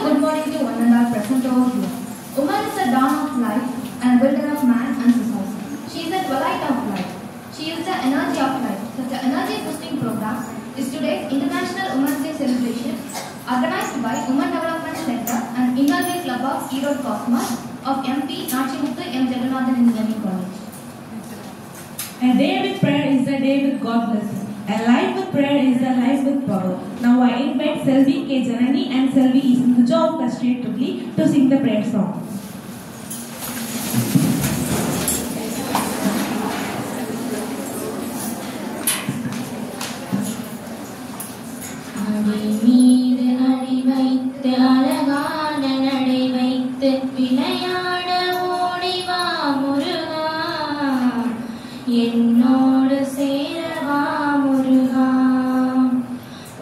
good morning to one and all present over here. Woman is the dawn of life and a builder of man and society. She is the twilight of life. She is the energy of life. Such an energy boosting program is today's International Women's Day celebration, organized by Women Development Center and Inaugural Club of Erode Cosmos of MP Nachimuthu M. Jagannathan Engineering College. A day with prayer is a day with God blessing. A life with prayer is a life with power. Now I invite Selvi K. Janani and Selvi Ismujo of the Street Tripoli to sing the prayer song. என்னோடு சேரவா முருகா,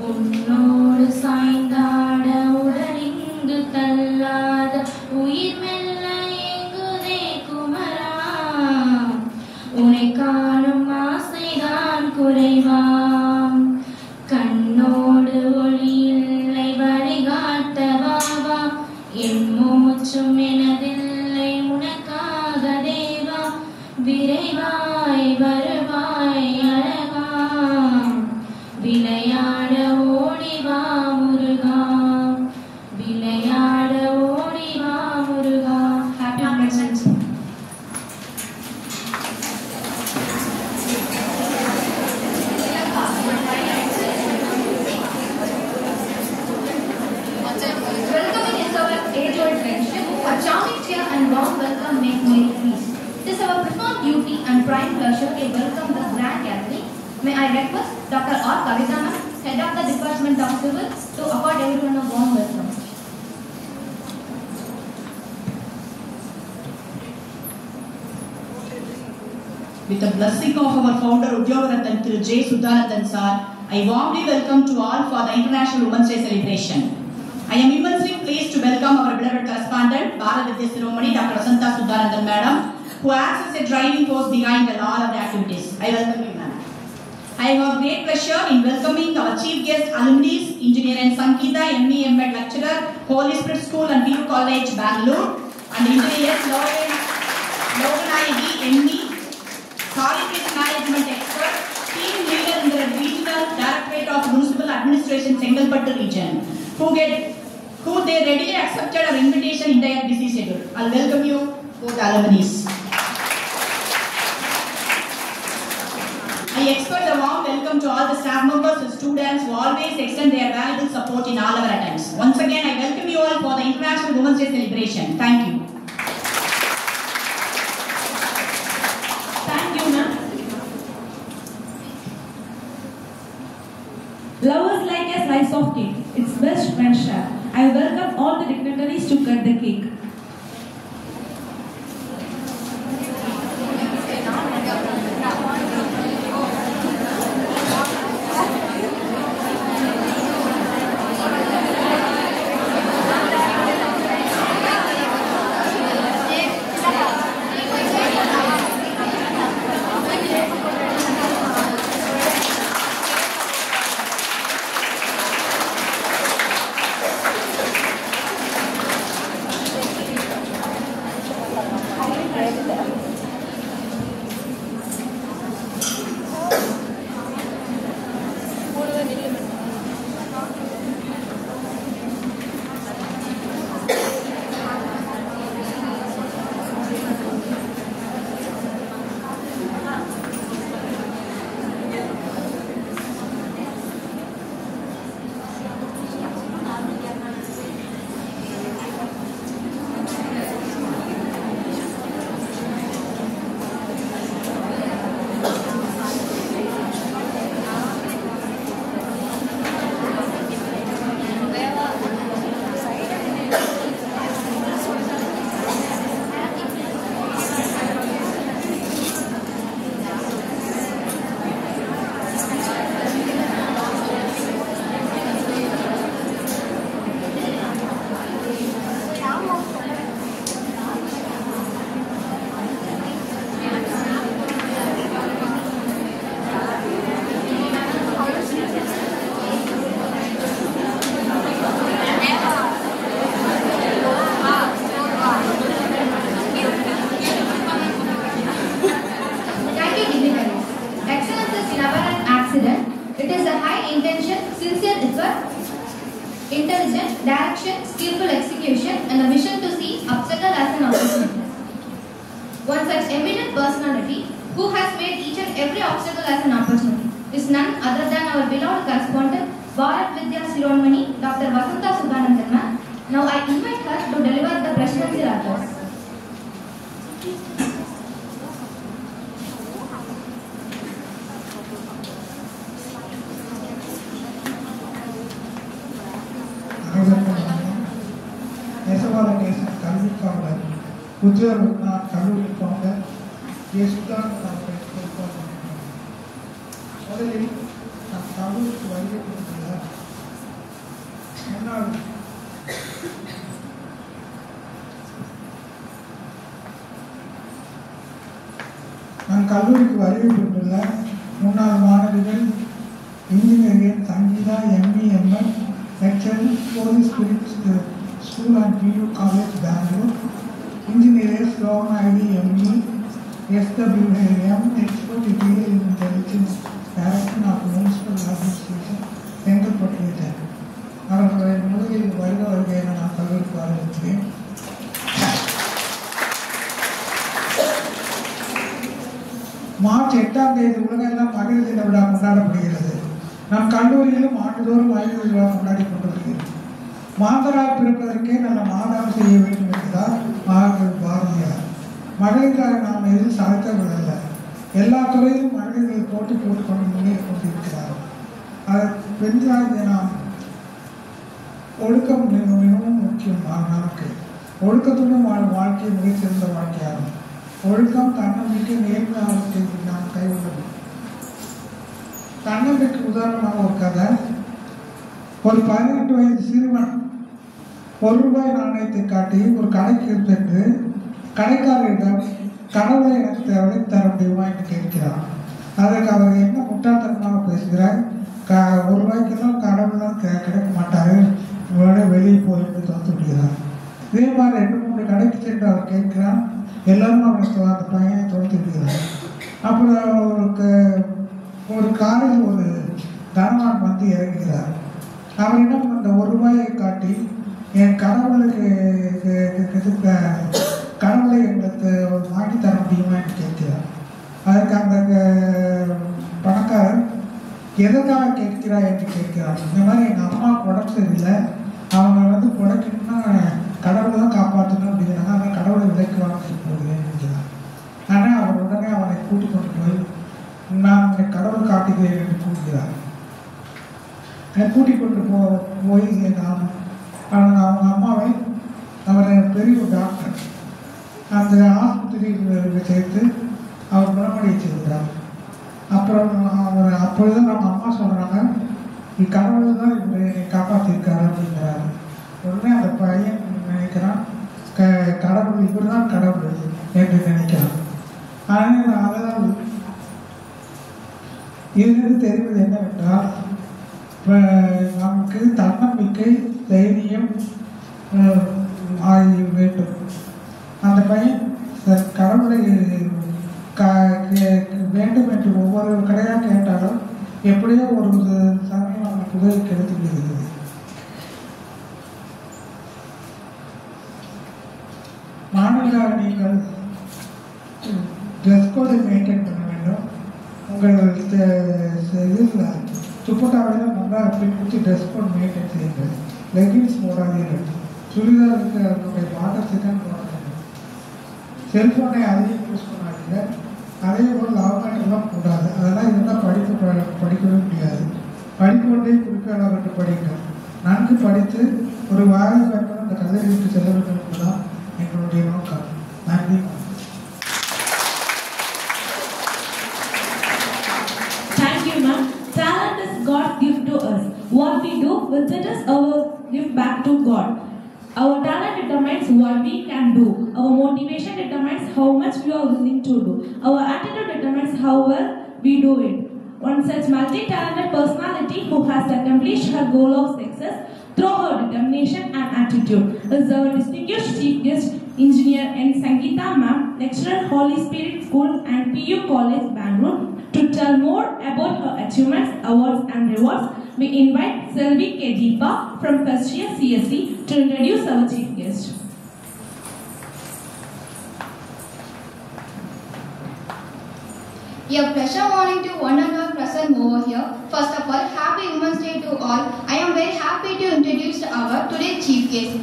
உன்னோடு சாய்ந்தாட உடலிங்கு தள்ளாத உயிர் மெல்ல ஏங்குதே குமரா, உனை காணும் ஆசைதான் குறைவாம், கண்ணோடு ஒளி இல்லை வழிகாட்டவாவா, என் மூச்சும் எனதில்லை உனக்காக தேவா, விரைவாய் வருவாய் அழகா, விளையாட ஓடிவா முருகா, விளையாட ஓடிவா Muruga. Happy message. Welcoming is our age-old tradition. A charming cheer and warm welcome make merry peace. It is our profound duty and prime pleasure to welcome the grand gathering. May I request Dr. R. Kavitana, Head of the Department of Civil, to accord everyone a warm welcome. With the blessing of our founder Udyogarathan Thiru J. Sudhanathan Sir, I warmly welcome to all for the International Women's Day celebration. I am immensely pleased to welcome our beloved correspondent, Bharat Vidya Shiromani, Dr. Asantha Sudhanathan Madam, who acts as a driving force behind all of the activities. I welcome you, ma'am. I have great pleasure in welcoming our chief guest alumni, Engineer N. Sangeeta, ME M.Ed lecturer, Holy Spirit School and PU College, Bangalore, and Engineers Loganayagi, ME, Solid Waste Management expert, team leader in the Regional Directorate of Municipal Administration, Chengalpattu region, who they readily accepted our invitation in their busy schedule. I'll welcome you, both alumni. I extend a warm welcome to all the staff members and students who always extend their valuable support in all our attempts. Once again, I welcome you all for the International Women's Day celebration. Thank you. Thank you, ma'am. Love is like a slice of cake. It's best when shared. I welcome all the dignitaries to cut the cake. intelligent, direction, skillful execution, and a vision to see obstacle as an opportunity. One such eminent personality who has made each and every obstacle as an opportunity is none other than our beloved correspondent, Bharat Vidya Shiromani, Dr. Vasantha Sudhanandan ma'am. Now I invite her to deliver the presidential address. நான் கல்லூரிக்கு வருகை பெற்றுள்ள முன்னாள் மாணவிகள் engineering Sangeetha MEML lecturer holy spirit school and PU college Bangalore engineers லோன் IT ME SWM export intelligence director of municipal administration Chengalpattu. அவர்களை முதலில் வருக என நான் கல்லூரிக்கு வரவேற்கிறேன். மார்ச் 8ஆம் தேதி உலகெல்லாம் மகளிர் தின விழா கொண்டாடப்படுகிறது. நம் கல்லூரியிலும் ஆண்டுதோறும் மகளிர் விழா கொண்டாடி கொண்டிருக்கிறது. மாந்தராக பிறப்பதற்கே நல்ல மாதம் செய்ய வேண்டும் என்பதால் மகாகவி பாரதியார். மகளிராக நாம் எதில் சாதித்தவர்களல்ல, எல்லா துறையிலும் மகளிர்கள் போட்டி போட்டுக்கொண்டு முன்னேறி கொண்டிருக்கிறார்கள். அதை பெண்களாகிய நாம் ஒழுக்கம் மிகவும் முக்கியம். நமக்கு ஒழுக்கத்துடன் வாழ்க்கை மிக சிறந்த வாழ்க்கையாகும். ஒழுக்கம் தன்னம்பிக்கை நேர்மையாளத்தை நாம் கைவிட. தன்னம்பிக்கை உதாரணமாக ஒரு கதை. ஒரு 18 வயது சிறுவன் ₹1 நாணயத்தை காட்டி ஒரு கடைக்கு சென்று கடைக்காரரிடம் கடவுளை எனக்கு தேவை தர முடியுமா என்று கேட்கிறார். அதற்கு அவர் என்ன முட்டாள்தனமாக பேசுகிறார், ₹1 கடவுள்லாம் கிடைக்க மாட்டாரு, உங்களோட வெளியே போய் என்று தோற்று விடுகிறார். இதே மாதிரி 2-3 கடைக்கு சென்று அவர் கேட்கிறார். எல்லாரும் அவனுக்கு அந்த பையனை தோற்று விடுகிறார். அப்புறம் அவருக்கு ஒரு காரில் ஒரு தனவான் வந்து இறங்குகிறார். அவரிடம் அந்த ₹1 காட்டி என் கடவுளை எங்களுக்கு வாங்கி தர முடியுமா என்று கேட்கிறார். அதற்கு அந்த பணக்காரர் எதற்காக கேட்கிறார் என்று கேட்கிறார். இந்த மாதிரி எங்கள் அம்மாவுக்கு உடம்பு சரியில்லை, அவங்க வந்து உடைக்கணும்னா கடவுளை தான் காப்பாற்றணும் அப்படிங்கிறாங்க, ஆனால் கடவுளை விலைக்கு வாங்கிட்டு போகிறேன் என்கிறார். ஆனால் அவர் உடனே அவனை கூட்டிக் கொண்டு போய் நான் உங்களை கடவுள் காட்டுகிறேன் என்று கூறுகிறார். கூட்டிக் கொண்டு போய் அவங்க அம்மாவை அவர் பெரிய டாக்டர் அந்த ஆஸ்பத்திரியில் சேர்த்து அவர் குணமடைய செய்கிறார். அப்புறம் அவர் அப்பொழுதுதான் நம்ம அம்மா சொல்கிறாங்க, கடவுள் தான் இவரை காப்பாற்றிருக்காரு அப்படிங்கிறாரு. உடனே அந்த பையன் நினைக்கிறான், கடவுள் இவர் தான் கடவுள் என்று நினைக்கிறான். ஆனால் அதனால் இதிலிருந்து தெரிவது என்னவென்றால், நமக்கு தன்னம்பிக்கை தைரியம் ஆகிய வேண்டும். அந்த பையன் கடவுளை வேண்டும் என்று ஒவ்வொரு கடையாக கேட்டாலும் எப்படியோ ஒரு சமயம் அவனுக்கு உதவி கிடைத்து விடுகிறது. மாணவர்களாக நீங்கள் ட்ரெஸ் கோடை மெயின்டைன் பண்ண வேண்டும். உங்கள் இதில் துப்பட்டாவில் நல்லா பின்பற்றி ட்ரெஸ் கோட் மெயின்டைன் செய்யுங்கள். லெகின்ஸ் போடாதீர்கள். சுடிதாருக்கு அதனுடைய பாட்டத்தை தான் போட வேண்டும். செல்ஃபோனை அதிகம் யூஸ் பண்ணாதீங்க. அதே போல் லாபமெல்லாம் கூடாது. அதெல்லாம் இருந்தால் படிக்கவே முடியாது. படிக்கொண்டே குறிப்பிட்ட படிங்க. நன்கு படித்து ஒரு வாயில் பெற்ற அந்த கல்லூரிக்கு செல்ல வேண்டும் என்பதுதான் எங்களுடைய நோக்கம். நன்றி. Thank you, ma'am. Talent is God's gift to us. What we do will set us our gift back to God. Our talent determines what we can do. Our motivation determines how much we are willing to do. Our attitude determines how well we do it. One such multi-talented personality who has accomplished her goal of success through her determination and attitude is our distinguished chief guest, Engineer N. Sangeeta Ma'am, lecturer Holy Spirit School and PU College, Bangalore, to tell more about her achievements, awards and rewards we invite Selvi K. Deepa from first year CSE to introduce our chief guest. A pleasure morning to one and all present over here. First of all, happy Women's Day to all. I am very happy to introduce our today's chief guest.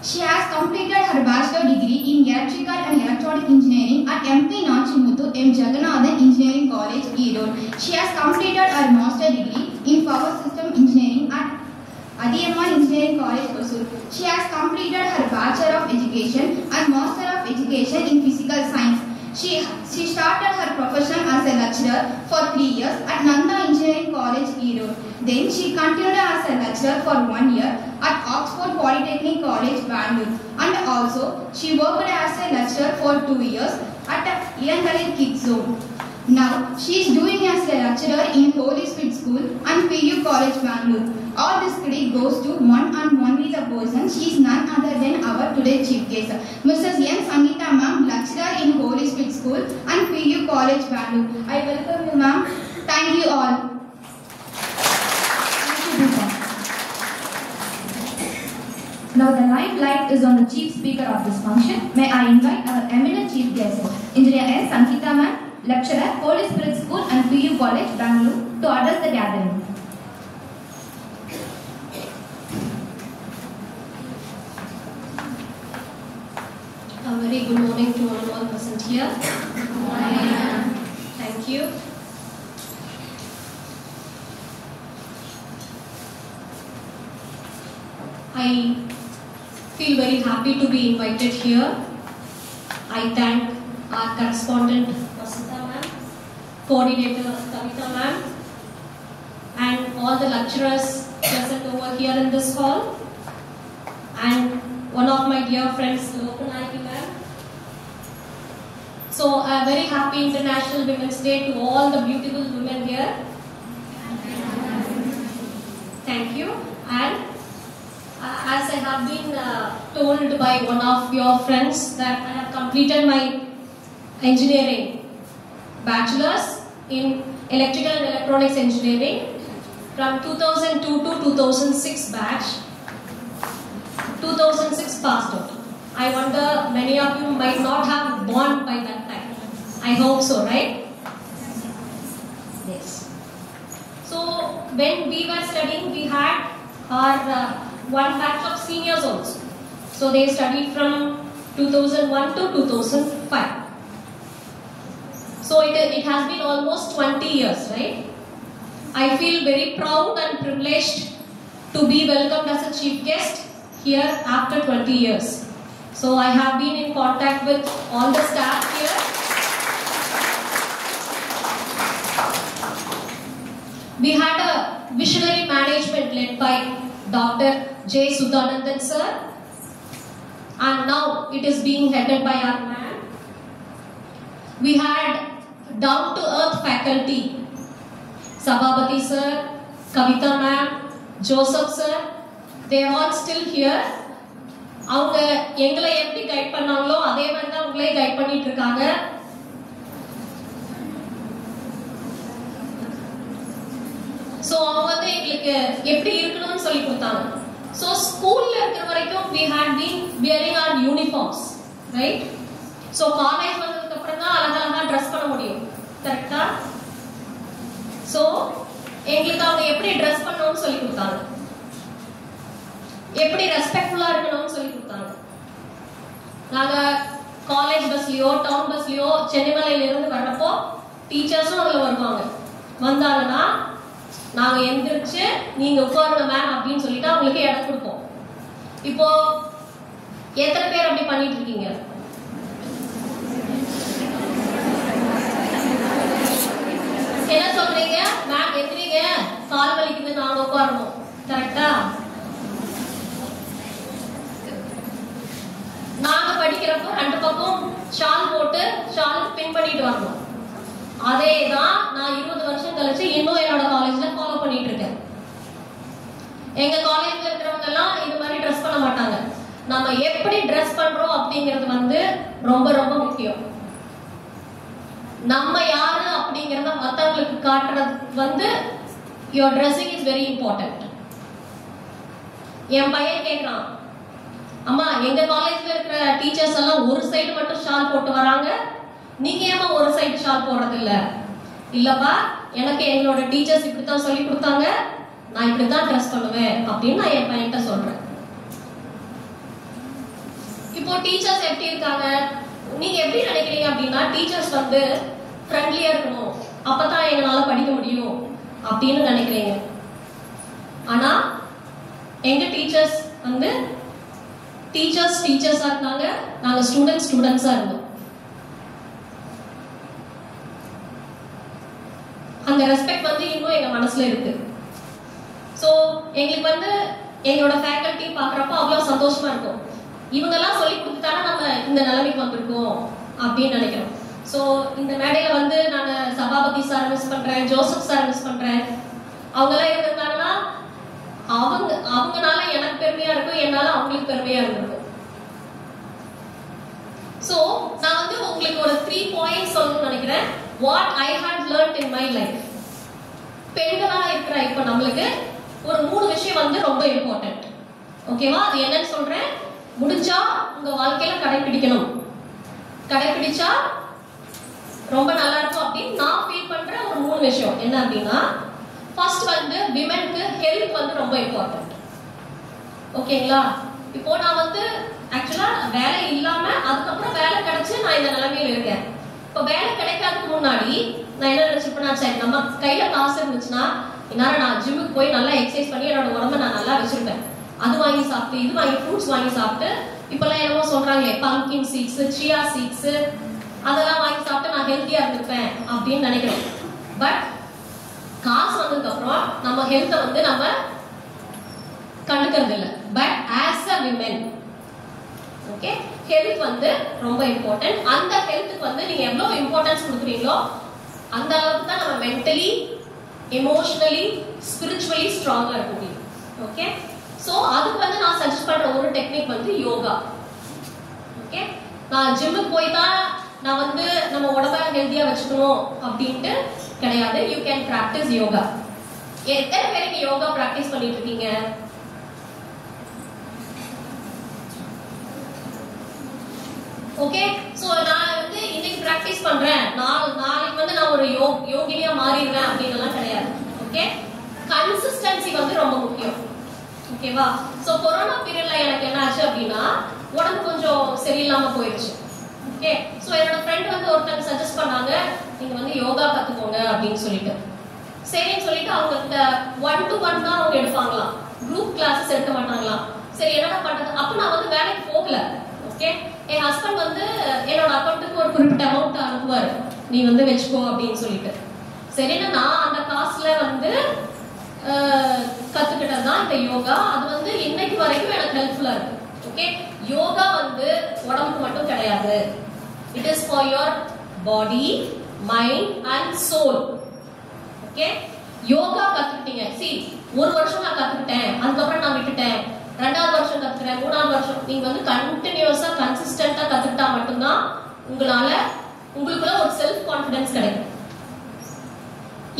She has completed her bachelor degree in electrical and electronic engineering at MP Nachimuthu M. Jagannathan Engineering College, Erode. She has completed her master degree in power system engineering at Adiyaman Engineering College, Hosur. She has completed her bachelor of education and master of education in physical science. She started her profession as a lecturer for 3 years at Nanda Engineering College, Erode. Then she continued as a lecturer for 1 year at Oxford Polytechnic College, Bangalore. And also, she worked as a lecturer for 2 years at Irangalil Kids Zone. Now, she is doing as a lecturer in Holy Spirit School and PU College, Bangalore. All this credit goes to one and only the person. She is none other than our today's chief guest, Mrs. M. Sangeeta ma'am, lecturer in Holy Spirit School and PU College, Bangalore. I welcome you, ma'am. Thank you all. Now the limelight is on the chief speaker of this function. May I invite our eminent chief guest, Engineer M. Sangeeta ma'am, lecturer, Holy Spirit School and PU College, Bangalore, to address the gathering. A very good morning to all present here. Thank you. I feel very happy to be invited here. I thank our correspondent Vasudha ma'am, coordinator Kavita ma'am, and all the lecturers present over here in this hall, and one of my dear friends, Lokanayaki ma'am. So a very happy International Women's Day to all the beautiful women here. Thank you. And as I have been told by one of your friends that I have completed my engineering bachelor's in electrical and electronics engineering from 2002 to 2006 batch. 2006 passed out. I wonder many of you might not have born by that time. I hope so, right? Yes. So when we were studying, we had our one batch of seniors also. So they studied from 2001 to 2005. So it has been almost 20 years, right? I feel very proud and privileged to be welcomed as a chief guest here after 20 years. So I have been in contact with all the staff here. We had a visionary management led by Dr. J. Sudhanandan sir, and now it is being headed by our man. We had down-to-earth faculty, Sabhabati sir, Kavita ma'am, Joseph sir. They are all still here. அவங்க எங்களை எப்படி guide பண்ணாங்களோ அதே மாதிரி தான் உங்களே guide பண்ணிட்டு இருக்காங்க. ஸோ அவங்க வந்து எங்களுக்கு எப்படி இருக்கணும்னு சொல்லி கொடுத்தாங்க. ஸோ ஸ்கூல்ல இருக்கிற வரைக்கும் we had been wearing our uniforms, right? So college வந்ததுக்கு அப்புறம் தான் அழகழகா ட்ரெஸ் பண்ண முடியும், கரெக்டா? ஸோ எங்களுக்கு அவங்க எப்படி ட்ரெஸ் பண்ணணும்னு சொல்லி கொடுத்தாங்க, எப்படி ரெஸ்பெக்ட்ஃபுல்லா இருக்கணும்னு சொல்லி கொடுத்தாங்க. நாங்க காலேஜ் பஸ்லயோ டவுன் பஸ்லயோ சென்னைமலையில இருந்து வர்றப்போ டீச்சர்ஸும் அதுல வருவாங்க. வந்தாங்கன்னா நாங்க எந்திரிச்சு நீங்க உட்காருங்க மேம் அப்படின்னு சொல்லிட்டு அவங்களுக்கு இடம் கொடுப்போம். இப்போ எத்தனை பேர் அப்படி பண்ணிட்டு இருக்கீங்க? என்ன சொல்றீங்க? மேம் எந்திரிங்க, கால் வலிக்குது, நாங்க உட்காரணும், கரெக்டா? நாங்க படிக்கிறப்போ ரெண்டு பக்கம் ஷால் போட்டு ஷால் பின் பண்ணிட்டு வரணும். அதே தான் நான் 20 வருஷம் கழிச்சு இன்னும் என்னோட காலேஜ்ல ஃபாலோ பண்ணிட்டு இருக்கேன். எங்க காலேஜ்ல இருக்கிறவங்க எல்லாம் இந்த மாதிரி ட்ரெஸ் பண்ண மாட்டாங்க. நம்ம எப்படி ட்ரெஸ் பண்றோம் அப்படிங்கிறது வந்து ரொம்ப ரொம்ப முக்கியம். நம்ம யாரு அப்படிங்கறத மத்தவங்களுக்கு காட்டுறது வந்து your dressing is very important. என் பையன் கேட்குறான், அம்மா எங்க காலேஜ்ல இருக்கிற டீச்சர்ஸ் எல்லாம் ஒரு சைடு மட்டும் ஷால் போட்டு வராங்க, நீங்க ஏமா ஒரு சைடு ஷால் போடுறது இல்ல? இல்லப்பா, எனக்கு எங்களோட டீச்சர்ஸ் இப்படித்தான் சொல்லி கொடுத்தாங்க, நான் இப்படித்தான் ட்ரெஸ் பண்ணுவேன் அப்படின்னு நான் என் பையன்கிட்ட சொல்றேன். இப்போ டீச்சர்ஸ் எப்படி இருக்காங்க, நீங்க எப்படி நினைக்கிறீங்க அப்படின்னா, டீச்சர்ஸ் வந்து ஃப்ரெண்ட்லியா இருக்கணும், அப்பதான் எங்களால படிக்க முடியும் அப்படின்னு நினைக்கிறீங்க. ஆனா எங்க டீச்சர்ஸ் வந்து டீச்சர்ஸா இருந்தாங்க, நாங்க ஸ்டூடெண்ட்ஸா இருந்தோம். அந்த ரெஸ்பெக்ட் வந்து இன்னும் எங்க மனசுல இருக்கு. சோ எங்களுக்கு வந்து எங்களோட ஃபேக்கல்டி பாக்குறப்ப அவ்வளவு சந்தோஷமா இருக்கும். இவங்கெல்லாம் சொல்லி கொடுத்துட்டானா நம்ம இந்த நிலைமைக்கு வந்திருக்கோம் அப்படின்னு நினைக்கிறோம். சோ இந்த மேடையில வந்து நான் சபாபதி சார் மிஸ் பண்றேன், ஜோசப் சார் மிஸ் பண்றேன். அவங்க எல்லாம் இருந்திருந்தாங்கன்னா அவங்கனால எனக்கு பெருமையா இருக்கும், என்னால அவங்களுக்கு பெருமையா இருந்திருக்கும். சோ நான் வந்து உங்களுக்கு ஒரு 3 பாயிண்ட்ஸ் சொல்லணும்னு நினைக்கிறேன். What I had learned in my life. பெண்களா இருக்கிற இப்ப நம்மளுக்கு ஒரு 3 விஷயம் வந்து ரொம்ப இம்பார்ட்டன்ட். ஓகேவா? அது என்னன்னு சொல்றேன். முடிஞ்சா உங்க வாழ்க்கையில கடைபிடிக்கணும். கடைபிடிச்சா ரொம்ப நல்லா இருக்கும் அப்படின்னு நான் ஃபீல் பண்ற ஒரு 3 விஷயம் என்ன அப்படின்னா, ஃபர்ஸ்ட் வந்து விமென்க்கு ஹெல்த் வந்து ரொம்ப இம்பார்ட்டன்ட். ஓகேங்களா? இப்போ நான் வந்து ஆக்சுவலா வேலை இல்லாம அதுக்கப்புறம் வேலை கிடைச்சு நான் இந்த நிலைமையில இருக்கேன். இப்போ வேலை கிடைக்காததுக்கு முன்னாடி நான் என்ன நினைச்சிருப்பேன், சரி நம்ம கையில காசு இருந்துச்சுன்னா என்னால நான் ஜிம்முக்கு போய் நல்லா எக்ஸசைஸ் பண்ணி என்னோட உடம்ப நான் நல்லா வச்சிருப்பேன். அது வாங்கி சாப்பிட்டு இது வாங்கி ஃப்ரூட்ஸ் வாங்கி சாப்பிட்டு இப்பெல்லாம் என்னமோ சொல்றாங்களே பம்கின் சீட்ஸ், சியா சீட்ஸ் அதெல்லாம் வாங்கி சாப்பிட்டு நான் ஹெல்த்தியா இருந்திருப்பேன் அப்படின்னு நினைக்கிறேன். பட் காசு வந்ததுக்கு அப்புறம் நம்ம ஹெல்த்தை வந்து நம்ம கண்டுக்கிறது இல்லை. But as a women okay, health வந்து ரொம்ப இம்பார்ட்டன்ட். அந்த ஹெல்த்துக்கு வந்து நீங்க எவ்வளவு இம்பார்ட்டன்ஸ் கொடுக்குறீங்களோ அந்த அளவுக்கு தான் நம்ம மென்டலி, எமோஷனலி, ஸ்பிரிச்சுவலி ஸ்ட்ராங்கா இருக்க முடியும். ஓகே, சோ அதுக்கு வந்து நான் சஜஸ்ட் பண்ற ஒரு டெக்னிக் வந்து யோகா. ஓகே, நான் ஜிம்முக்கு போய் தான் நான் வந்து நம்ம உடம்ப ஹெல்த்தியா வச்சுக்கணும் அப்படின்ட்டு கிடையாது. You can practice yoga. எத்தனை பேருக்கு யோகா பிராக்டிஸ் பண்ணிட்டு இருக்கீங்க? ஓகே, சோ நான் வந்து இன்னைக்கு பிராக்டிஸ் பண்றேன், நாளைக்கு வந்து நான் ஒரு யோகினியா மாறிடுவேன் அப்படின்னு எல்லாம் கிடையாது. ஓகே, கன்சிஸ்டன்சி வந்து ரொம்ப முக்கியம். ஓகேவா? சோ கொரோனா பீரியட்ல எனக்கு என்ன ஆச்சு அப்படின்னா உடம்பு கொஞ்சம் சரியில்லாம போயிடுச்சு. ஓகே, சோ என்னோட ஃப்ரெண்ட் வந்து ஒருத்தங்க சஜஸ்ட் பண்ணாங்க, நீங்க வந்து யோகா கத்துக்கோங்க அப்படின்னு சொல்லிட்டு. சரின்னு சொல்லிட்டு அவங்க கிட்ட 1-to-1 தான் அவங்க எடுப்பாங்களாம், குரூப் கிளாஸஸ் எடுக்க மாட்டாங்களாம். சரி என்னடா பண்றது? அப்ப நான் வந்து வேலைக்கு போகல. ஓகே, என் ஹஸ்பண்ட் வந்து என்னோட அக்கௌண்ட்டுக்கு ஒரு குறிப்பிட்ட அமௌண்ட் அனுப்புவாரு, நீ வந்து வச்சுக்கோ அப்படின்னு சொல்லிட்டு. சரின்னு நான் அந்த காசுல வந்து கத்துக்கிட்டது தான் இந்த யோகா. அது வந்து இன்னைக்கு வரைக்கும் எனக்கு ஹெல்ப்ஃபுல்லா இருக்கு. ஓகே, யோகா வந்து உடம்புக்கு மட்டும் கிடையாது. It is for your body, mind and soul. Okay, yoga கத்துக்கிட்டீங்க. ஒரு வருஷம் நான் கத்துக்கிட்டேன், அதுக்கப்புறம் நான் விட்டுட்டேன், 2வது வருஷம் கத்துக்கிறேன், 3வது வருஷம், நீங்க வந்து கண்டினியூஸா கன்சிஸ்டன்டா கத்துக்கிட்டா மட்டும்தான் உங்களுக்குள்ள ஒரு செல்ஃப் கான்பிடன்ஸ் கிடைக்கும்.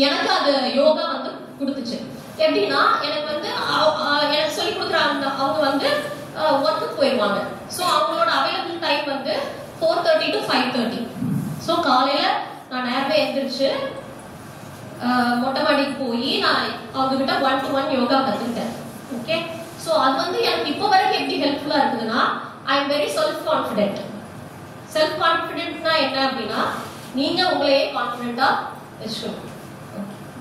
எனக்கு அது யோகா வந்து கொடுத்துச்சு. எப்படின்னா எனக்கு வந்து எனக்கு சொல்லி கொடுக்குறாங்க, அவங்க வந்து ஒர்க்குக்கு போயிடுவாங்க. ஸோ அவங்களோட அவைலபிள் டைம் வந்து 4:30 to 5:30. ஸோ காலையில நான் நேரமே எழுந்திரிச்சு மொட்டை மாடிக்கு போய் நான் அவங்க கிட்ட 1-to-1 யோகா கத்துக்கிட்டேன். ஓகே, ஸோ அது வந்து எனக்கு இப்போ வரைக்கும் எப்படி ஹெல்ப்ஃபுல்லா இருக்குதுன்னா, I am very self confident. Self கான்ஃபிடென்ட்னா என்ன அப்படின்னா, நீங்க உங்களையே கான்ஃபிடென்ட்டா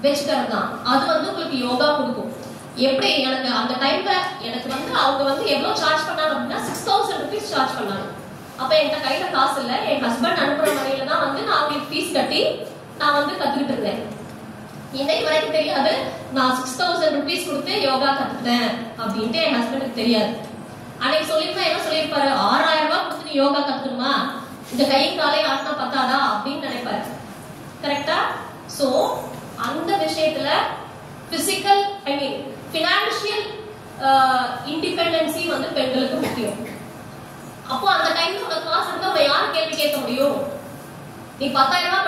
வச்சுக்கிறது தான். அது வந்து உங்களுக்கு யோகா கொடுக்கும். எப்படி எனக்கு அந்த டைம்ல எனக்கு வந்து அவங்க வந்து எவ்வளவு சார்ஜ் பண்ணாங்க அப்படின்னா 6,000 rupees சார்ஜ் பண்ணாங்க. அப்ப என்கிட்ட கையில காசு இல்ல, என் ஹஸ்பண்ட் அனுப்புற முறையில தான் வந்து நான் அவங்களுக்கு ஃபீஸ் கட்டி நான் வந்து கத்துக்கிட்டு இருந்தேன். இன்னைக்கு வரைக்கும் தெரியாது நான் 6,000 rupees கொடுத்து யோகா கத்துக்கிட்டேன் அப்படின்ட்டு என் ஹஸ்பண்டுக்கு தெரியாது. அன்னைக்கு சொல்லியிருந்தா என்ன சொல்லியிருப்பாரு, 6,000 ரூபாய் கொடுத்து நீ யோகா கத்துக்கணுமா, இந்த கையும் காலையும் ஆட்டினா பத்தாதா அப்படின்னு நினைப்பாரு. கரெக்டா? சோ அந்த விஷயத்துல பிசிக்கல் ஃபினான்ஷியல் இண்டிபெண்டன்சி வந்து பெண்களுக்கு முக்கியம். அப்போ அந்த டைம்ல உனக்கு காசு இருந்தா யாரும் கேள்வி கேட்க முடியும்? நீ 10,000 ரூபாய்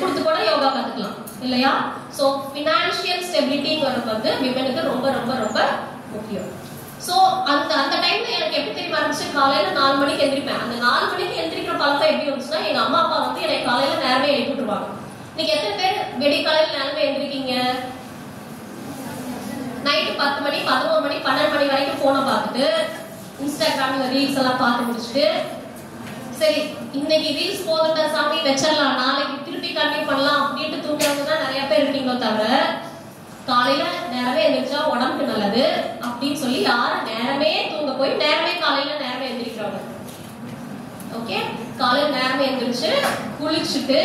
கொடுத்து கூட யோகா கத்துக்கலாம் இல்லையா? ஸோ ஃபினான்ஷியல் ஸ்டெபிலிட்டிங்கிறது வந்து விமனுக்கு ரொம்ப ரொம்ப ரொம்ப முக்கியம். ஸோ அந்த டைம்ல எனக்கு எப்படி தெரியுமா இருந்துச்சு, காலையில 4 மணிக்கு எந்திரிப்பேன். அந்த 4 மணிக்கு எந்திரிக்கிற பழக்கம் எப்படி இருந்துச்சுன்னா, எங்க அம்மா அப்பா வந்து எனக்கு காலையில நேரமே எழுப்பி விட்டுருவாங்க. இன்னைக்கு எத்தனை பேர் வெடி காலையில நேரமே எந்திரிக்கீங்க? நைட்டு 10 மணி 11 மணி 12 மணி வரைக்கும் போனை பார்த்துட்டு இன்ஸ்டாகிராம்ல ரீல்ஸ் எல்லாம் பார்த்து முடிச்சுட்டு, சரி இன்னைக்கு ரீல்ஸ் போதுண்டா சாமி வச்சிடலாம், நாளைக்கு திருப்பி கண்டினியூ பண்ணலாம் அப்படின்ட்டு தூங்குறவங்க தான் நிறைய பேர் இருக்கீங்களோ தவிர, காலையில நேரமே எந்திரிச்சா உடம்புக்கு நல்லது அப்படின்னு சொல்லி யாரும் நேரமே தூங்க போய் நேரமே காலையில நேரமே எந்திரிக்கிறாங்க. ஓகே, காலையில நேரமே எந்திரிச்சு குளிச்சுட்டு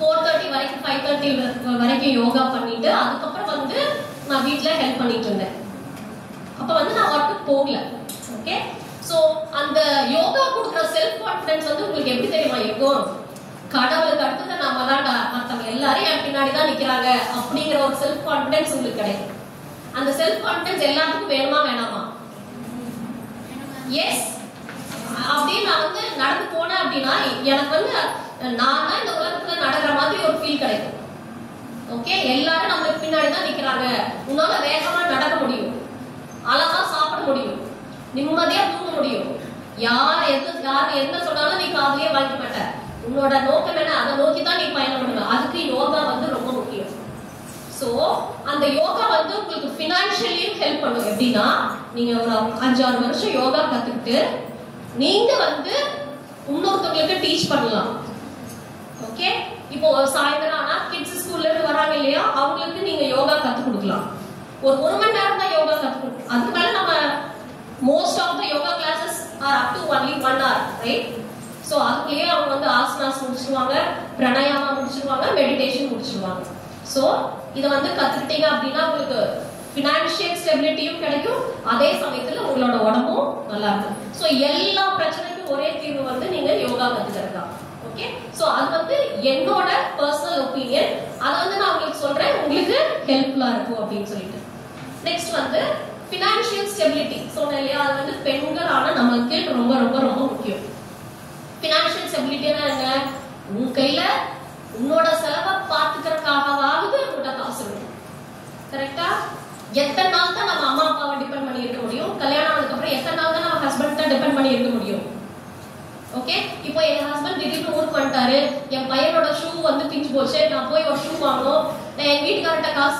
4:30 வரைக்கும் 5:30 வரைக்கும் யோகா பண்ணிட்டு அதுக்கப்புறம் வந்து நான் வீட்டுல ஹெல்ப் பண்ணிட்டு இருந்தேன். அப்ப வந்து நான் ஒர்க்கு போகல. ஓகே, சோ அந்த யோகா கொடுக்குற செல்ஃப் கான்ஃபிடன்ஸ் வந்து உங்களுக்கு எப்படி தெரியுமா இருக்கும்? கடவுளுக்கு அடுத்தது நம்ம தான்டா, மற்றவங்க எல்லாரும் என் பின்னாடி தான் நிக்கிறாங்க அப்படிங்கிற ஒரு செல்ஃப் கான்ஃபிடன்ஸ் உங்களுக்கு கிடைக்கும். அந்த செல்ஃப் கான்ஃபிடன்ஸ் எல்லாத்துக்கும் வேணுமா வேணாமா? எஸ். அப்படியே நான் வந்து நடந்து போனேன் அப்படின்னா எனக்கு வந்து நான் தான் இந்த உலகத்துல நடக்கிற மாதிரி ஒரு ஃபீல் கிடைக்கும். ஓகே, எல்லாரும் நம்மளுக்கு பின்னாடி தான் நிக்கிறாங்க. உன்னால வேகமா நடக்க முடியும், அழகா சாப்பிட முடியும், நிம்மதியா தூங்க முடியும். யார் என்ன சொன்னாலும் நீ காதுலயே வாங்கிக்க மாட்ட. உன்னோட நோக்கம் என்ன, அதை நோக்கி தான் நீ பயணம் பண்ணுவ. அதுக்கு யோகா வந்து ரொம்ப முக்கியம். சோ அந்த யோகா வந்து உங்களுக்கு ஃபினான்ஷியலியும் ஹெல்ப் பண்ணும். எப்படின்னா, நீங்க ஒரு 5-6 வருஷம் யோகா கத்துக்கிட்டு நீங்க வந்து இன்னொருத்தவங்களுக்கு டீச் பண்ணலாம். ஓகே, இப்போ சாயந்தரம் ஆனா கிட்ஸ் ஸ்கூல்ல இருந்து வராங்க இல்லையா, அவங்களுக்கு நீங்க யோகா கத்து கொடுக்கலாம். ஒரு 1 மணி நேரம் தான் யோகா கத்து கொடுக்கணும். அதுக்கு மேல நம்ம most of the yoga classes are up to only 1 hour, right? So அதுக்குள்ளேயே அவங்க வந்து ஆசனாஸ் முடிச்சிருவாங்க, பிராணாயாமா முடிச்சிருவாங்க, மெடிடேஷன் முடிச்சிருவாங்க. சோ இத வந்து கத்துக்கிட்டீங்க அப்படின்னா உங்களுக்கு ஃபினான்ஷியல் ஸ்டெபிலிட்டியும் கிடைக்கும், அதே சமயத்துல உங்களோட உடம்பும் நல்லா இருக்கும். சோ எல்லா பிரச்சனைக்கும் ஒரே தீர்வு வந்து நீங்க யோகா கத்துக்கிறது தான். ஓகே, சோ அது வந்து என்னோட பர்சனல் ஒப்பீனியன். அதை வந்து நான் உங்களுக்கு சொல்றேன், உங்களுக்கு ஹெல்ப்ஃபுல்லா இருக்கும் அப்படின்னு சொல்லிட்டு. நெக்ஸ்ட் வந்து ஃபினான்ஷியல் ஸ்டெபிலிட்டி சொன்னேன் இல்லையா, அது வந்து பெண்களான நம்மளுக்கு ரொம்ப ரொம்ப ரொம்ப முக்கியம். ஃபினான்ஷியல் ஸ்டெபிலிட்டினா என்ன? உன் கையில உன்னோட செலவை பார்த்துக்கிறதுக்காகவாவது உங்கள்கிட்ட காசு இருக்கும். கரெக்டா? எத்தனை நாள் தான் நம்ம அம்மா அப்பாவை டிபெண்ட் பண்ணி இருக்க முடியும்? கல்யாணம் ஆனதுக்கு அப்புறம் எத்தனை நாள் தான் நம்ம ஹஸ்பண்ட் தான் டிபெண்ட் பண்ணி இருக்க முடியும்? ஓகே, இப்போ எங்க ஹஸ்பண்ட் திடீர்னு ஊருக்கு வந்துட்டாரு, என் பையனோட ஷூ வந்து பிஞ்சு போச்சு, நான் போய் ஒரு ஷூ வாங்கணும், என் வீட்டுக்கார்ட்ட காசு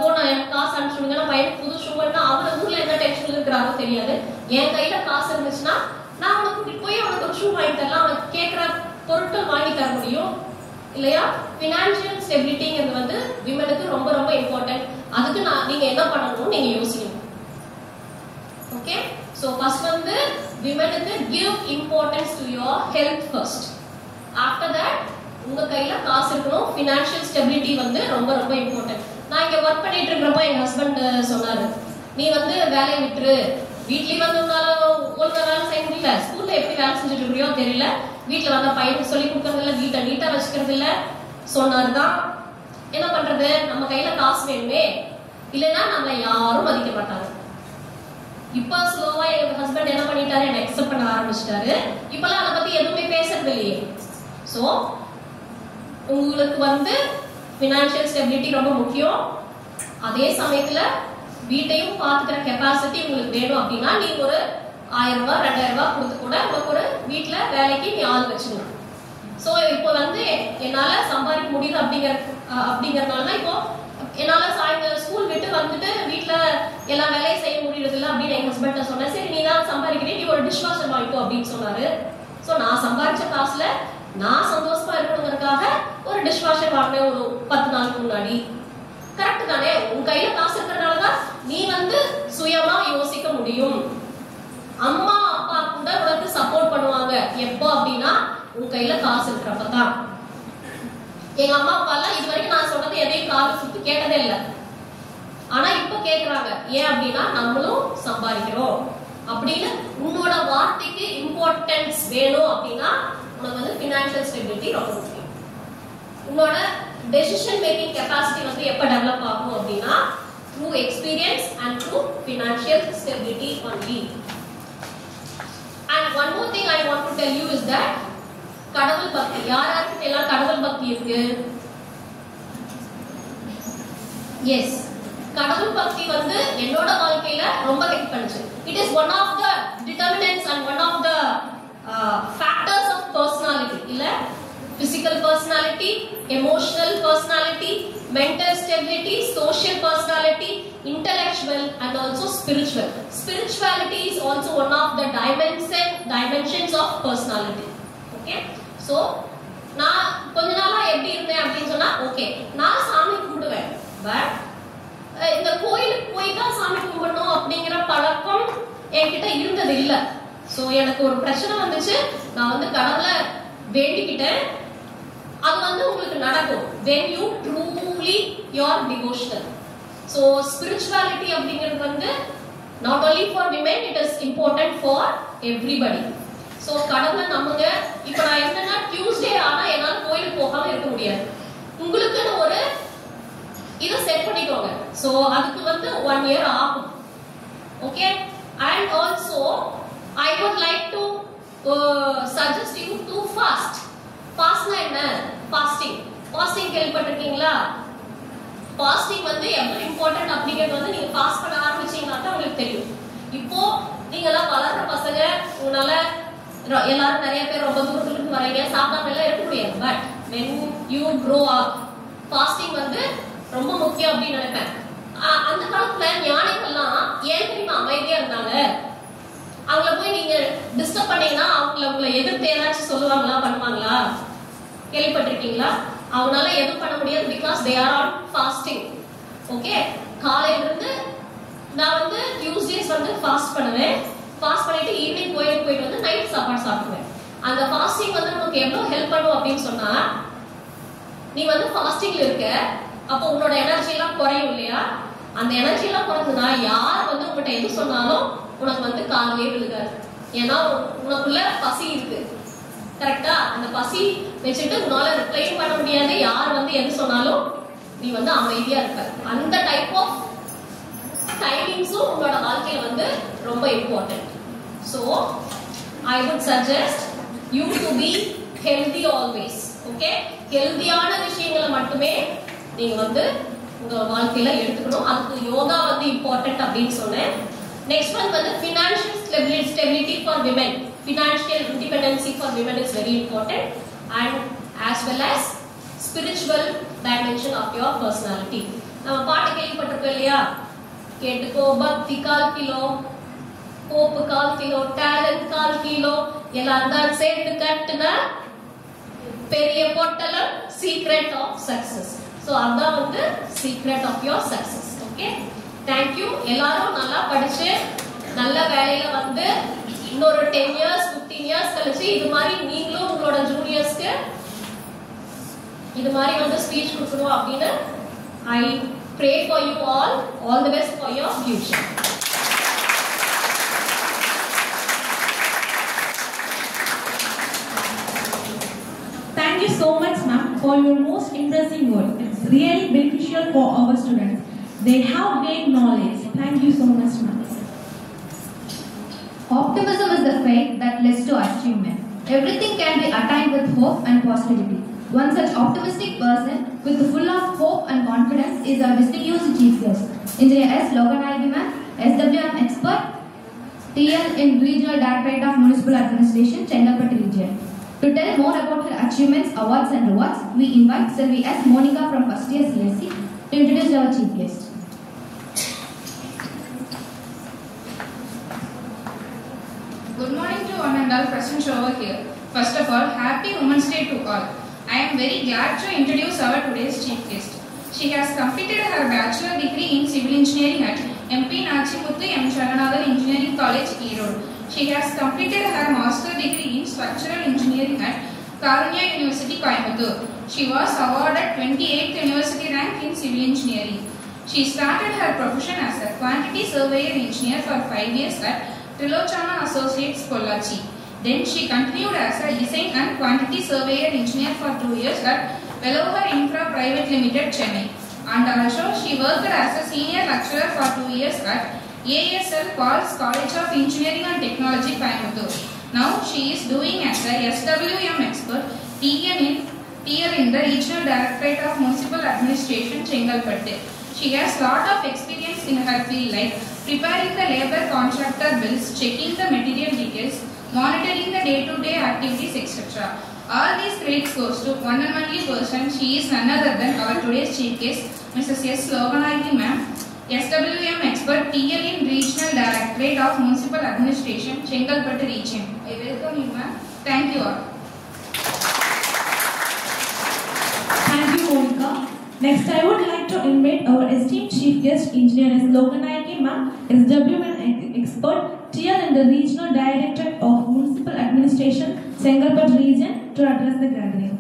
போன எனக்கு காசு அனுப்பிச்சுடுங்க, பையனுக்கு புது ஷூ வேணும்னா அவர் ஊர்ல என்ன டென்ஷன் இருக்கிறாரோ தெரியாது. என் கையில காசு இருந்துச்சுன்னா நான் அவனுக்கு போய் அவனுக்கு ஒரு ஷூ வாங்கி தரலாம், அவனுக்கு கேட்கிற பொருட்கள் வாங்கி தர முடியும் இல்லையா? ஃபினான்ஷியல் ஸ்டெபிலிட்டிங்கிறது வந்து விமனுக்கு ரொம்ப ரொம்ப இம்பார்ட்டன்ட். அதுக்கு நீங்க என்ன பண்ணணும்னு நீங்க யோசிக்கணும். ஓகே, சோ ஃபர்ஸ்ட் வந்து விமனுக்கு give importance to your health first. after that உங்க கையில காசு இருக்கணும். ஃபினான்ஷியல் ஸ்டெபிலிட்டி வந்து ரொம்ப ரொம்ப இம்பார்ட்டன்ட். நான் இங்க வர்க் பண்ணிட்டு இருக்கிறப்ப எங்க ஹஸ்பண்ட் சொன்னாரு, நீ வந்து வேலையை விட்டுரு, வீட்லயே வந்து உன்னால ஒழுங்கா வேலை செய்ய முடியல, ஸ்கூல்ல எப்படி வேலை செஞ்சுட்டு இருக்கிறியோ தெரியல, வீட்டுல வந்த பையனுக்கு சொல்லி கொடுக்கறது இல்ல, வீட்டை நீட்டா வச்சுக்கிறது இல்ல சொன்னாருதான். என்ன பண்றது, நம்ம கையில காசு வேணுமே, இல்லைன்னா நம்மள யாரும் மதிக்க மாட்டாங்க. இப்ப ஸ்லோவா எங்க ஹஸ்பண்ட் என்ன பண்ணிட்டாரு, என்ன அக்செப்ட் பண்ண ஆரம்பிச்சிட்டாரு. இப்பெல்லாம் அதை பத்தி எதுவுமே பேசுறது இல்லையே. சோ உங்களுக்கு வந்து ஃபினான்ஷியல் ஸ்டெபிலிட்டி ரொம்ப முக்கியம். அதே சமயத்துல வீட்டையும் பாத்துக்கிற கெப்பாசிட்டி உங்களுக்கு வேணும் அப்படின்னா நீங்க ஒரு 1000 ரூபாய் 2000 ரூபாய் கொடுத்து கூட உங்களுக்கு ஒரு வீட்டுல வேலைக்கு நீ ஆள் வச்சுக்கணும். சோ இப்போ வந்து என்னால சம்பாதிக்க முடியுது அப்படிங்கறதுனால இப்போ என்னால சாயங்காலம் ஸ்கூல் விட்டு வந்துட்டு வீட்டுல எல்லா வேலையும் செய்ய முடியறது இல்லை அப்படின்னு எங்க ஹஸ்பண்ட் சொன்னேன். சரி நீ தான் சம்பாதிக்கிறீ, நீ ஒரு டிஷ் வாஷர் வாங்கிக்கோ அப்படின்னு சொன்னாரு. சோ நான் சம்பாதிச்ச காசுல நான் சந்தோஷமா இருக்கணுங்கிறதுக்காக ஒரு டிஷ் வாஷர் வாங்கினேன் ஒரு 10 நாளுக்கு முன்னாடி. கரெக்ட் தானே? உன் கையில காசு இருக்கிறதுனாலதான் நீ வந்து சுயமா யோசிக்க முடியும். அம்மா அப்பா கூட உனக்கு சப்போர்ட் பண்ணுவாங்க எப்போ அப்படின்னா உன் கையில காசு இருக்கிறப்பதான். எங்க அம்மா அப்பா எல்லாம் இது வரைக்கும் நான் சொன்னது எதையும் காசு சுத்தி கேட்டதே இல்லை. ஆனா இப்ப கேக்குறாங்க. ஏன் அப்படின்னா நம்மளும் சம்பாதிக்கிறோம் அப்படின்னு. உன்னோட வார்த்தைக்கு இம்பார்ட்டன்ஸ் வேணும் அப்படின்னா உனக்கு வந்து ஃபினான்ஷியல் ஸ்டெபிலிட்டி ரொம்ப முக்கியம். உன்னோட டெசிஷன் மேக்கிங் கெப்பாசிட்டி வந்து எப்ப டெவலப் ஆகும் அப்படின்னா through experience and through financial stability only. And one more thing I want to tell you is that கடவுள் பக்தி, யாராருக்கு எல்லாம் கடவுள் பக்தி பக்தி இருக்கு? எஸ், கடவுள் பக்தி வந்து என்னோட வாழ்க்கையில ரொம்ப ஹெல்ப் பண்ணுச்சு. It is one of the determinants and one of the factors of personality. இல்ல, physical personality, emotional personality, mental stability, social personality, intellectual and also spiritual. Spirituality is also one of the dimensions of personality. Okay, so நான் கொஞ்ச நாளா எப்படி இருந்தேன் அப்படின்னு சொன்னா, okay நான் சாமி கும்பிடுவேன், பட் இந்த கோயிலுக்கு போய் தான் சாமி கும்பிடணும் அப்படிங்கிற பழக்கம் என்கிட்ட இருந்தது இல்ல. சோ எனக்கு ஒரு பிரச்சனை வந்துச்சு, நான் வந்து கடவுளை வேண்டிக்கிட்டேன். அது வந்து உங்களுக்கு நடக்கும் when you truly your devotional. So spirituality அப்படிங்கிறது வந்து not only for women, it is important for everybody. So கடவுளை நம்புங்க. இப்போ நான் என்னன்னா டியூஸ்டே ஆனா என்னால கோயிலுக்கு போகாம இருக்க முடியாது. உங்களுக்கு ஒரு இதை செட் பண்ணிக்கோங்க. சோ அதுக்கு வந்து 1 year ஆகும். Okay, and also I would like to suggest you to fast. ஃபாஸ்ட்னா என்ன? ஃபாஸ்டிங். ஃபாஸ்டிங் கேள்விப்பட்டிருக்கீங்களா? ஃபாஸ்டிங் வந்து எவ்வளவு இம்பார்ட்டன்ட் அப்படிங்கிறது வந்து நீங்க ஃபாஸ்ட் பண்ண ஆரம்பிச்சீங்கன்னா தான் உங்களுக்கு தெரியும். இப்போ நீங்க எல்லாம் வளர்ற பசங்க, உங்களால எல்லாரும் நிறைய பேர் ரொம்ப தூரத்துல இருந்து வரீங்க, சாப்பிடாம எல்லாம் இருக்க முடியாது. But when you grow up, fasting வந்து ரொம்ப முக்கியம் அப்படின்னு நினைப்பேன். அந்த காலத்துல ஞானிகள்லாம் ஏன் தெரியுமா அமைதியா இருந்தாங்க? அவங்கள போய் நீங்க டிஸ்டர்ப் பண்ணீங்கன்னா உங்களை எதிர்த்து ஏதாச்சும் சொல்லுவாங்களா, பண்ணுவாங்களா? கேள்விப்பட்டிருக்கீங்களா? அவங்களால எதுவும் பண்ண முடியாது, because they are on fasting. Okay, காலையில இருந்து நான் வந்து டியூஸ்டேஸ் வந்து ஃபாஸ்ட் பண்ணுவேன். ஃபாஸ்ட் பண்ணிட்டு ஈவினிங் கோயிலுக்கு போயிட்டு வந்து நைட் சாப்பாடு சாப்பிடுவேன். அந்த ஃபாஸ்டிங் வந்து நமக்கு எவ்வளவு ஹெல்ப் பண்ணும் அப்படின்னு சொன்னா, நீ வந்து ஃபாஸ்டிங்ல இருக்க, அப்போ உன்னோட எனர்ஜி எல்லாம் குறையும் இல்லையா? அந்த எனர்ஜி எல்லாம் குறைஞ்சுன்னா யார் வந்து உங்கள்கிட்ட எது சொன்னாலும் உனக்கு வந்து காலையே விழுகாது. ஏன்னா உனக்குள்ள பசி இருக்கு, கரெக்டா? அந்த பசி வச்சுட்டு உன்னால ரிப்ளை பண்ண முடியாது. யார் வந்து எது சொன்னாலும் நீ வந்து அமைதியா இருப்ப. அந்த டைப் ஆஃப் டைமிங்ஸும் உங்களோட வாழ்க்கையில வந்து ரொம்ப important. So I would suggest you to be healthy always. Okay, ஹெல்தியான விஷயங்களை மட்டுமே நீங்க வந்து உங்க வாழ்க்கையில எடுத்துக்கணும். அதுக்கு யோகா வந்து இம்பார்ட்டன்ட் அப்படின்னு சொன்னேன். நெக்ஸ்ட் ஒன் வந்து financial stability for women. Financial independency for women is very important, and as well as spiritual dimension of your personality. நம்ம பாட்டு கேள்விப்பட்டிருக்கோம் இல்லையா? கேட்டுக்கோ, பக்தி கால் கிலோ, கோப்பு கால் கிலோ, டேலண்ட் கால் கிலோ, எல்லாம் தான் சேர்த்து கட்டுனா பெரிய பொட்டலம், சீக்ரெட் ஆஃப் சக்சஸ். சோ அதான் வந்து secret of your success. Okay, thank you. எல்லாரும் நல்லா படிச்சு நல்ல வேலையில வந்து இன்னொரு 10 years 15 years கழிச்சு இது மாதிரி நீங்களும் உங்களோட ஜூனியர்ஸ்க்கு இது மாதிரி வந்து ஸ்பீச் கொடுக்கணும் அப்படின்னு I pray for you all the best for your future. Thank you so much, ma'am, for your most impressive work. It's really beneficial for our students. They have gained knowledge. Thank you so much, ma'am. Optimism is the faith that leads to achievement. Everything can be attained with hope and positivity. One such optimistic person with full of hope and confidence is our distinguished chief guest, Engineer S. Loganayagi ma'am, SWM expert, TL in Regional Directorate of Municipal Administration, Chengalpattu region. To tell more about her achievements, awards and rewards, we invite Selvi S. Monica from first year CSC to introduce our chief guest. Good morning to one and all present over here. First of all, happy Women's Day to all. I am very glad to introduce our today's chief guest. She has completed her bachelor degree in civil engineering at MP Nachimuthu M. Jaganathan Engineering College, Erode. She has completed her master degree in structural engineering at Karunya University, Coimbatore. She was awarded 28th university rank in civil engineering. She started her profession as a quantity surveyor engineer for 5 years at Trilochana Associates, Pollachi. Then she continued as a design and quantity surveyor engineer for 2 years at Velover Infra Private Limited, Chennai. And also she worked as a senior lecturer for 2 years at ASL Paul's College of Engineering and Technology, Coimbatore. Now she is doing as a SWM expert, TN in TL in the Regional Directorate of Municipal Administration, Chengalpattu. She has lot of experience in her field, like preparing the labor contractor bills, checking the material details, monitoring the day-to-day activities, etc. All these credits goes to one and only person. She is none other than our today's chief guest, Mrs. S. Loganayaki ma'am, SWM expert, TL in Regional Directorate of Municipal Administration, Chengalpattu region. I welcome you ma'am. Thank you all. Thank you, Monica. Next, I would like to invite our esteemed chief guest, Engineer S. Loganayaki ma'am, SWM expert, TL in the Regional Directorate of Municipal Administration, Chengalpattu region, to address the gathering.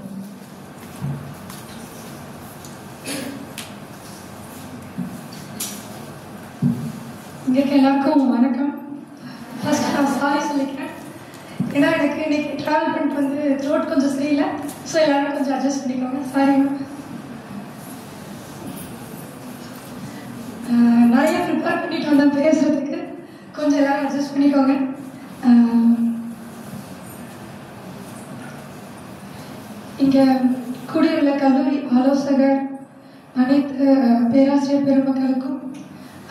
எல்லாருக்கும் வணக்கம். First நான் sorry சொல்லிக்கிறேன். ஏன்னா எனக்கு இன்னைக்கு travel பண்ணிட்டு வந்து throat கொஞ்சம் சரியில்லை. ஸோ எல்லாரும் கொஞ்சம் அட்ஜஸ்ட் பண்ணிக்கோங்க. Sorry ma'am. நிறைய ப்ரிப்பேர் பண்ணிட்டு வந்தேன் பேசுறதுக்கு. கொஞ்சம் எல்லாரும் அட்ஜஸ்ட் பண்ணிக்கோங்க. இங்கே கூடியுள்ள கல்லூரி ஆலோசகர் அனைத்து பேராசிரியர் பெருமக்களுக்கும்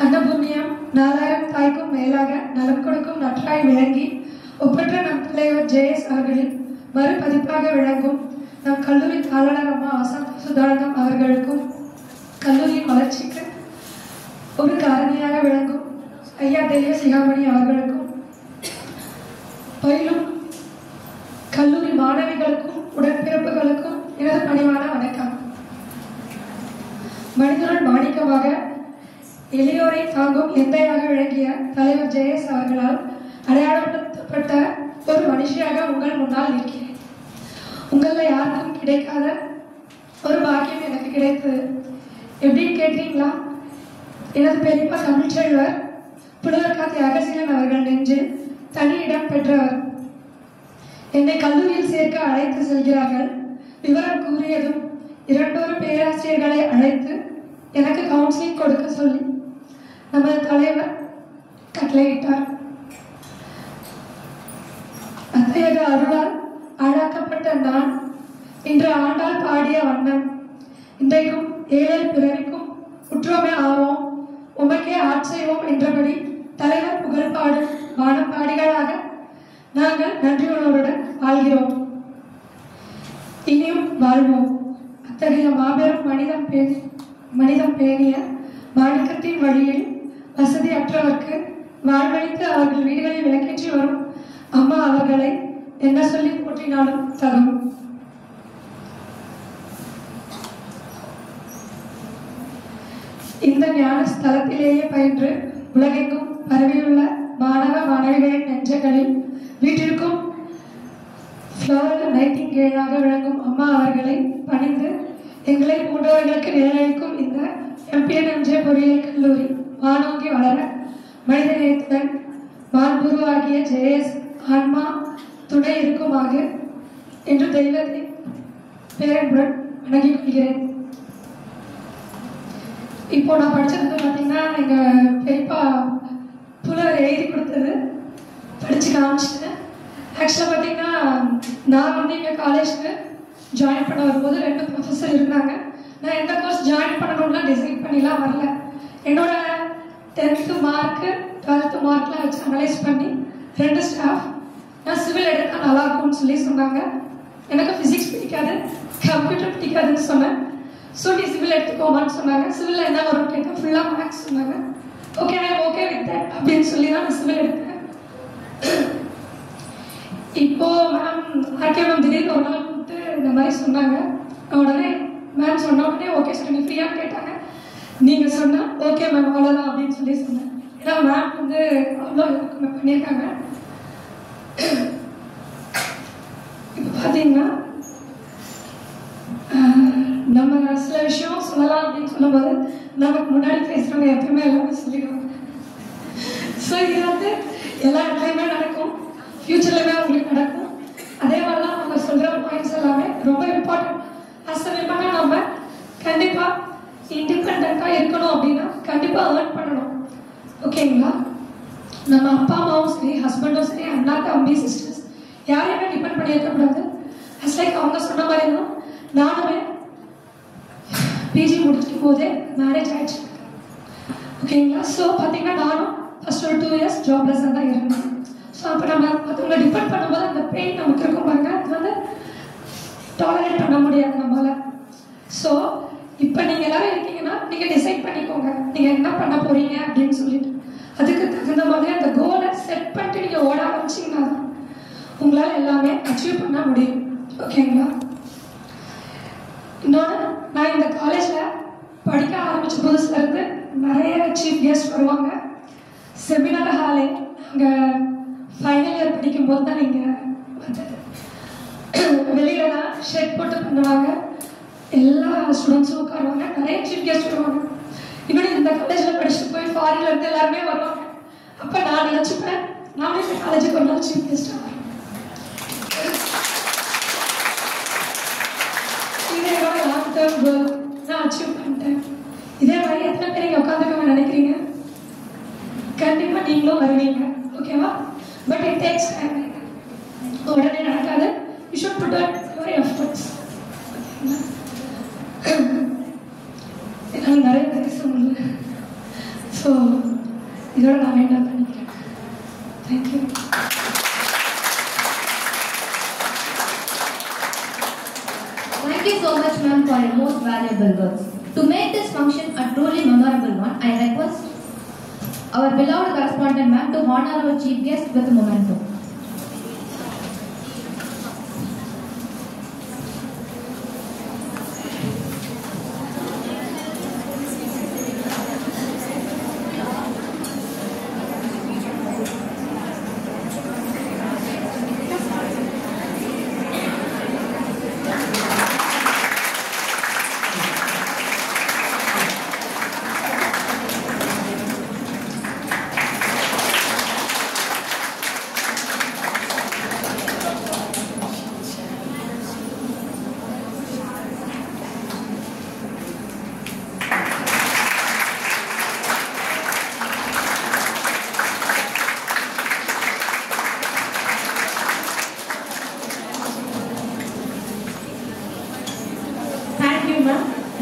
அன்னபூமியம் 4000 தாய்க்கும் மேலாக நலம் கொடுக்கும் நற்றாய் விளங்கி ஒப்பற்ற நம் தலைவர் ஜெயஸ் அவர்களின் மறுபதிப்பாக விளங்கும் நம் கல்லூரி தாளர் அம்மா வசந்த சுதானந்தம் அவர்களுக்கும் கல்லூரியின் வளர்ச்சிக்கு ஒரு காரணியாக விளங்கும் ஐயா தெய்வ சிகாமணி அவர்களுக்கும் பயிலும் கல்லூரி மாணவிகளுக்கும் உடன்பிறப்புகளுக்கும் எனது பணிவான வணக்கம். மனிதனுள் மாணிக்கமாக எளியோரை தாங்கும் எந்தையாக விளங்கிய தலைவர் ஜெயஸ் அவர்களால் அடையாளப்படுத்தப்பட்ட ஒரு மனுஷியாக உங்கள் முன்னால் இருக்கிறேன். உங்களில் யாருக்கும் கிடைக்காத ஒரு பாக்கியம் எனக்கு கிடைத்தது. எப்படின்னு கேட்டீங்களா? எனது பெரியப்பா தமிழ்ச்செல்வர் புலவர்கா தியாகசீலன் அவர்கள் நெஞ்சில் தனி இடம் பெற்றவர். என்னை கல்லூரியில் சேர்க்க அழைத்து செல்கிறார்கள். விவரம் கூறியதும் 2 பேராசிரியர்களை அழைத்து எனக்கு கவுன்சிலிங் கொடுக்க சொல்லி நமது தலைவர் கட்டளையிட்டார். அத்தகைய அருளால் ஆளாக்கப்பட்ட நான் இன்று ஆண்டால் பாடிய வண்ணம் இன்றைக்கும் ஏழை பிறருக்கும் உற்றோமே ஆவோம் உமக்கே ஆட்செய்வோம் என்றபடி தலைவர் புகழ்பாடு வானப்பாடிகளாக நாங்கள் நன்றியுள்ளவருடன் வாழ்கிறோம். இனியும் வாழ்வோம். அத்தகைய மாபெரும் மனிதம் பேணிய மாணிக்கத்தின் வழியில் வசதியற்றவர்க்கு வாழ்வழித்து அவர்கள் வீடுகளில் விளக்கேற்றி வரும் அம்மா அவர்களை என்ன சொல்லி போற்றினாலும் தகும். இந்த ஞான ஸ்தலத்திலேயே பயின்று உலகெங்கும் பரவியுள்ள மாணவ மாணவிகளின் நெஞ்சங்களில் வீட்டிற்கும் ஃப்ளோரல் நைட்டிங்கேலாக விளங்கும் அம்மா அவர்களை பணிந்து எங்களை போன்றவர்களுக்கு நிழலளிக்கும் இந்த எம்பிஎன்எம்ஜே பொறியியல் கல்லூரி வானோங்கி வளர மனிதநேயத்துடன் மாண்புருவாகிய ஜெயஸ் ஆன்மா துணை இருக்குமாக என்று தெய்வத்தை பேரன்புடன் வணங்கிக் கொள்கிறேன். இப்போ நான் படிச்சது பார்த்தீங்கன்னா எங்கள் பெரியப்பா புலவர் எழுதி கொடுத்தது படித்து காமிச்சிட்டேன். ஆக்சுவலாக பார்த்தீங்கன்னா நான் வந்து எங்கள் காலேஜுக்கு ஜாயின் பண்ண வரும்போது 2 ப்ரொஃபஸர் இருந்தாங்க. நான் எந்த கோர்ஸ் ஜாயின் பண்ணணும்லாம் டிசைட் பண்ணிலாம் வரல. என்னோட 10th மார்க்கு 12th மார்க்லாம் வச்சு அனலைஸ் பண்ணி 2 ஸ்டாஃப் நான் சிவில் எடுத்தால் நல்லா இருக்கும்னு சொல்லி சொன்னாங்க. எனக்கு ஃபிசிக்ஸ் பிடிக்காது, கம்ப்யூட்டர் பிடிக்காதுன்னு சொன்னேன். ஸோ நீ சிவில் எடுத்துக்கோமான்னு சொன்னாங்க. சிவிலில் என்ன வரும்னு கேட்டால் ஃபுல்லாக மேக்ஸ் சொன்னாங்க. Okay I okay with that அப்படின்னு சொல்லி தான் நான் சிவில் எடுத்தேன். இப்போ மேம் ஆர்கே மேம் திடீர்னு ஒரு நாள் கூப்பிட்டு இந்த மாதிரி சொன்னாங்க. உடனே மேம் சொன்ன உடனே ஓகே சார் நீ ஃப்ரீயாக கேட்டாங்க. நீங்கள் சொன்னால் ஓகே மேம் அவ்வளோதான் அப்படின்னு சொல்லி சொன்னேன். ஏன்னா மேம் வந்து அவ்வளோ பண்ணியிருக்காங்க. இப்போ பார்த்தீங்கன்னா நம்ம சில விஷயம் சொல்லலாம் அப்படின்னு சொல்லும்போது நமக்கு முன்னாடி பேசுகிறவங்க எப்பயுமே எல்லாமே சொல்லிடுவாங்க. ஸோ இது வந்து எல்லா இடத்துலையுமே நடக்கும், ஃப்யூச்சர்லையுமே அவங்களுக்கு நடக்கும். அதே மாதிரிலாம் அவங்க சொல்கிற பாயிண்ட்ஸ் எல்லாமே ரொம்ப இம்பார்ட்டன்ட். அஸ் அ விமனாக நம்ம கண்டிப்பாக இண்டிபெண்ட்டாக இருக்கணும் அப்படின்னா கண்டிப்பாக ஏர்ன் பண்ணணும். ஓகேங்களா? நம்ம அப்பா அம்மாவும் சரி, ஹஸ்பண்டும் சரி, அண்ணா தம்பி சிஸ்டர்ஸ் யாரையுமே டிபெண்ட் பண்ணி இருக்கக்கூடாது. அஸ் லைக் அவங்க சொன்ன மாதிரி தான் நானும் முடிக்கும் போதே மேரேஜ் ஆயிடுச்சு. ஓகேங்களா? ஸோ பார்த்தீங்கன்னா நானும் ஃபர்ஸ்ட் ஒரு 2 இயர்ஸ் ஜாப்லெஸ்ஸாக தான் இருந்தேன். ஸோ அப்போ நம்ம மற்றவங்களை டிபெண்ட் பண்ணும்போது அந்த பெயின் நமக்கு இருக்கும் பாருங்க, அது வந்து டாலரேட் பண்ண முடியாது நம்மளால். ஸோ இப்போ நீங்கள் எல்லாரும் இருக்கீங்கன்னா நீங்கள் டிசைட் பண்ணிக்கோங்க நீங்கள் என்ன பண்ண போகிறீங்க அப்படின்னு சொல்லிட்டு. அதுக்கு தகுந்த மாதிரி அந்த கோலை செட் பண்ணிட்டு நீங்கள் ஓட ஆரம்பிச்சிங்கன்னா தான் உங்களால் எல்லாமே அச்சீவ் பண்ண முடியும். ஓகேங்களா? இன்னொன்று, நான் இந்த காலேஜில் படிக்க ஆரம்பித்த புதுசுல இருந்து நிறைய சீஃப் கெஸ்ட் வருவாங்க. செமினார் ஹாலே நாங்கள் ஃபைனல் இயர் படிக்கும்போது தான் நீங்கள் வந்தது. வெளியில தான் ஷெட் போட்டு பண்ணுவாங்க, எல்லா ஸ்டூடெண்ட்ஸும் உட்காருவாங்க, நிறைய சீஃப் கெஸ்ட் வருவாங்க. இன்னொன்று இந்த காலேஜில் படிச்சுட்டு போய் ஃபாரின்ல இருந்து எல்லாருமே வருவாங்க. அப்போ நான் நினச்சிப்பேன் நானும் இந்த காலேஜுக்கு ஒரு நாள் சீஃப் கெஸ்டாக வரேன். இது என்னோட லாங் டேர்ம் கோல், நான் அச்சீவ் பண்ணிட்டேன். இதே மாதிரி எத்தனை பேர் இங்கே உட்காந்துக்கோங்க நினைக்கிறீங்க? கண்டிப்பாக நீங்களும் வருவீங்க. ஓகேவா? But it takes time. உடனே நடக்காது. You should put your efforts. என்னால் நிறைய பேச முடியல. ஸோ இதோட நான் வேண்டாம் பண்ணிக்கிறேன். Thank you. Thank you so much, ma'am, for your most valuable words. To make this function a truly memorable one, I request our beloved correspondent, ma'am, to honor our chief guest with a memento.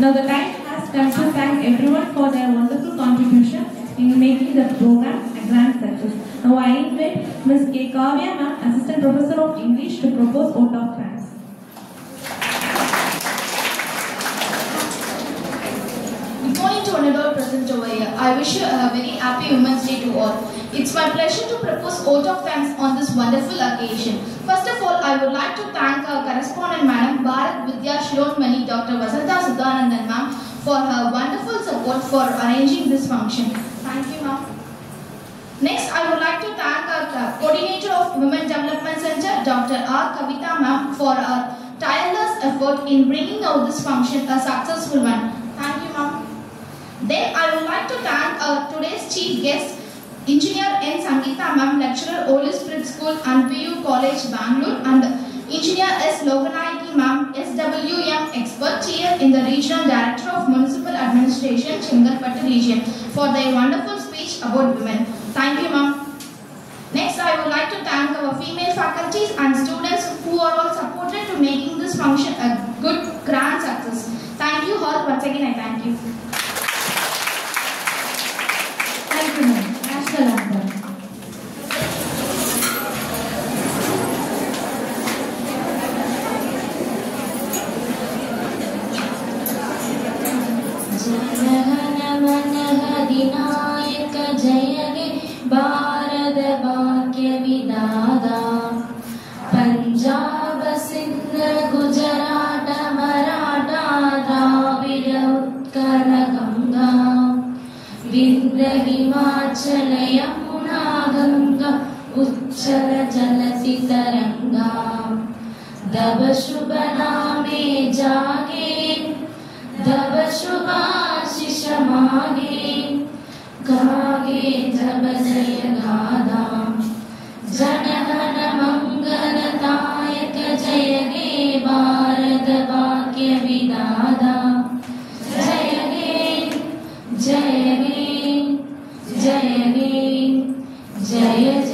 Now the time has come to thank everyone for their wonderful contribution in making the program a grand success. Now I invite Ms. K. Kavya, ma'am, Assistant Professor of English, to propose vote of thanks. Good morning to one and all present over here. I wish you a very happy Women's Day to all. It's my pleasure to propose vote of thanks on this wonderful occasion. First of all, I would like to thank our correspondent Madam Bharat Vidya Shiromani, Dr. Vasantha Sudhanandan ma'am, for her wonderful support for arranging this function. Thank you, ma'am. Next, I would like to thank our coordinator of Women Development Center, Dr. R. Kavita ma'am, for her tireless effort in bringing out this function a successful one. Thank you, ma'am. Then I would like to thank our today's chief guest, Engineer N. Sangeeta ma'am, lecturer, Holy Spirit School and PU College, Bangalore, and Engineer S. Loganayaki ma'am, SWM expert here in the Regional Director of Municipal Administration, Chengalpattu region, for their wonderful speech about women. Thank you, ma'am. Next, I would like to thank our female faculties and students who are all supported to making this function a good, grand success. Thank you all. Once again, I thank you. Thank you, ma'am. National anthem. जनगणमनहधिनायक जय हे भारत भाग्य विधाता पंजाब सिंध गुजरात मराठा द्राविड उत्कल गंगा विंध्य हिमाचल यमुना गंगा उच्चल जलति तरंगा दब शुभ नामे जागे दब शुभाशिष मागे गागे जब जय गादा जनगण मंगलदायक जय हे भारत भाग्य विधाता जय हे जय हे जय हे जय जय